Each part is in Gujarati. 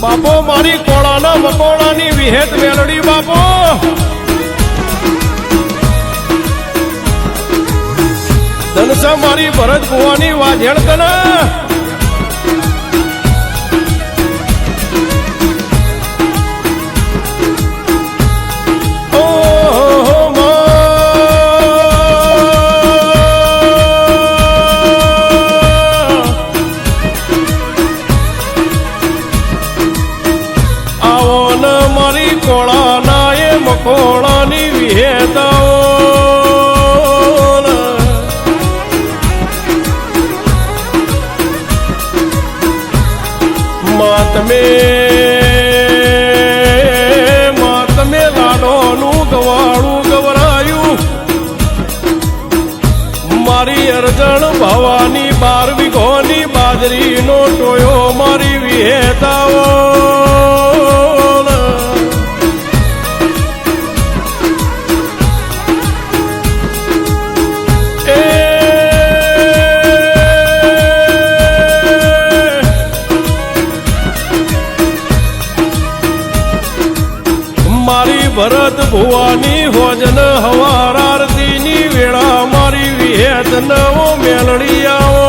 બાપો મારી કોળાના મકોડાની વિહેત મેલડી બાપો ધનસા મારી ભરત ભુવાની વાજેણ તના કોળાના એ મકોડાની વિહેતાઓ માતમે લાડોનું ગવાળું ગવરાયું મારી અરજણ ભવાની 12 વીઘોની બાજરીનો ટોયો મારી વિહેતાઓ ભરત ભુવાની હોજન હવાર આરતીની વેળા મારી વિહેત નવો મેલડી આવો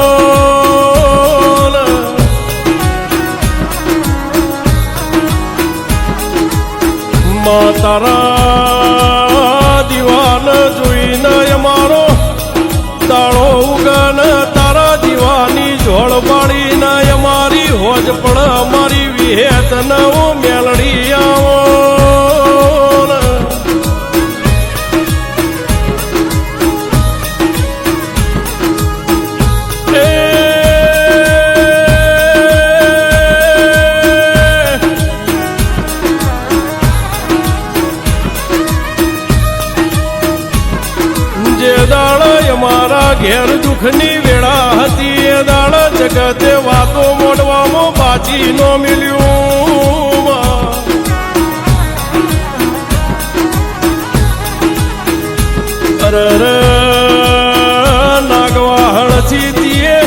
તારા દીવાન જોઈને અમારો દાળો ઉગન તારા દીવાની જોડ પાડીને અમારી હોજ પણ અમારી વિહેત નવો મેલડી આવો મારા ઘેર દુઃખની વેળા હતી એ દાડા જગતે વાતો મોડવામાં બાજી નો મિલ્યું અરર નાગવાહળ ચીતીએ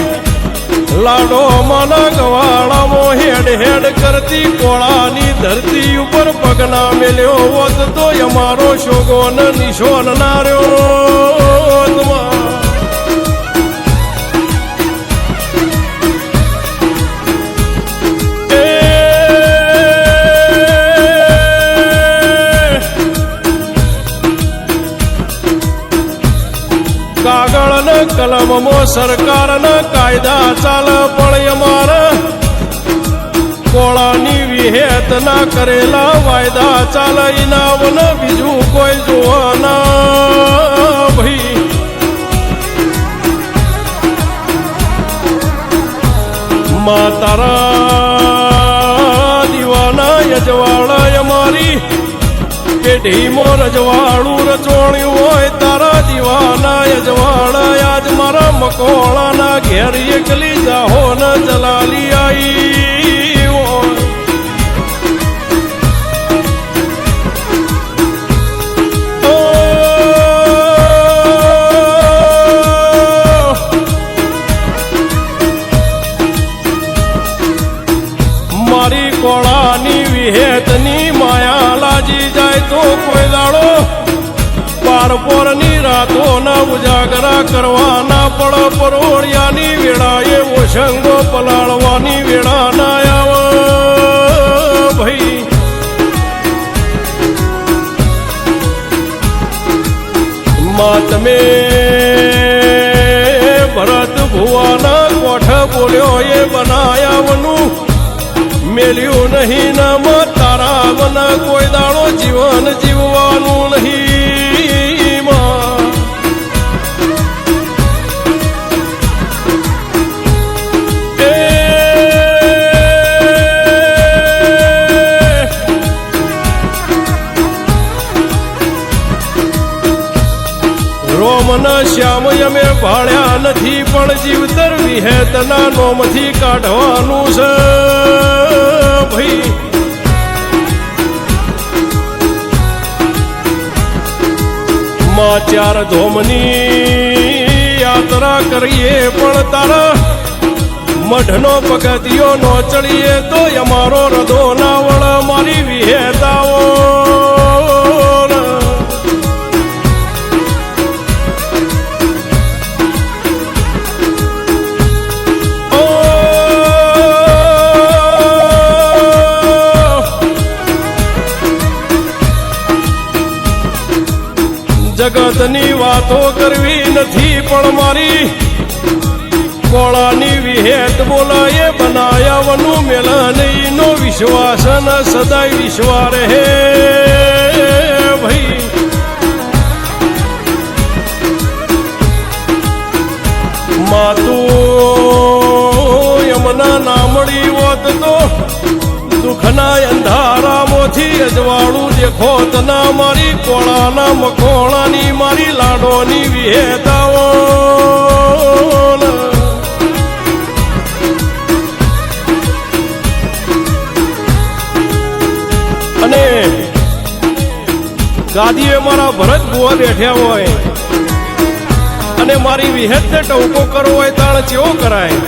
લાડો માના ગવાળામાં હેડ હેડ કરતી કોળાની ધરતી ઉપર પગના મેલ્યો હોત તો અમારો શોગોન નિશોન ના રહ્યો કાગળ કલમમાં સરકારના કાયદા ચાલ પણ અમારા કોળાની વિહેત ના કરેલા વાયદા ચાલ ઇનાવન બીજું કોઈ જોવાના ભાઈ તારા દીવાના યજવાળા અમારી પેઢીમાં રજવાડું રચોણ્યું હોય તારા દીવાના યજવાળા આજ મારા મકોળાના ઘેર એકલી જાહો ન જલાલી આઈ મારી કોળાની વિહેતની માયા લાજી જાય તો કોઈ દાડો પારપોરની રાતોના ઉજાગરા કરવાના પડ પરોળિયાની વેળાએ ઓશંગો પલાળવાની વેળા ના આવે ભાઈ તમે ભરત ભુવાના કોઠ બોલ્યો એ બનાયાવનું મેલ્યું નહીં નામ તારા મન કોઈ દાડો જીવન જીવવાનું નહીં રોમન શ્યામ અમે ભાળ્યા નથી પણ જીવતર વિહેતના નોમથી કાઢવાનું છે ભાઈ. માં ચાર ધોમની યાત્રા કરીએ પણ તારા મઢનો પગથિયો નો ચડીએ તો અમારો રધો ના વળ મારી વિહેતાઓ. જગતની વાતો કરવી નથી પણ મારી કોળાની વિહેત બોલાય બનાયા વનું મેલન નો વિશ્વાસ ન સદાય વિશ્વા રહે ભાઈ. માતું યમના નામડી હોત તો દુઃખના અંધારામાંથી અજવાળું દેખોત ના મારી કોળાના મકોળાની મારી લાડોની વિહેતાઓ. અને ગાદીએ મારા ભરત બુઆ બેઠ્યા હોય અને મારી વિહેતને ટવકો કરવો હોય તાણ ચેવો કરાય.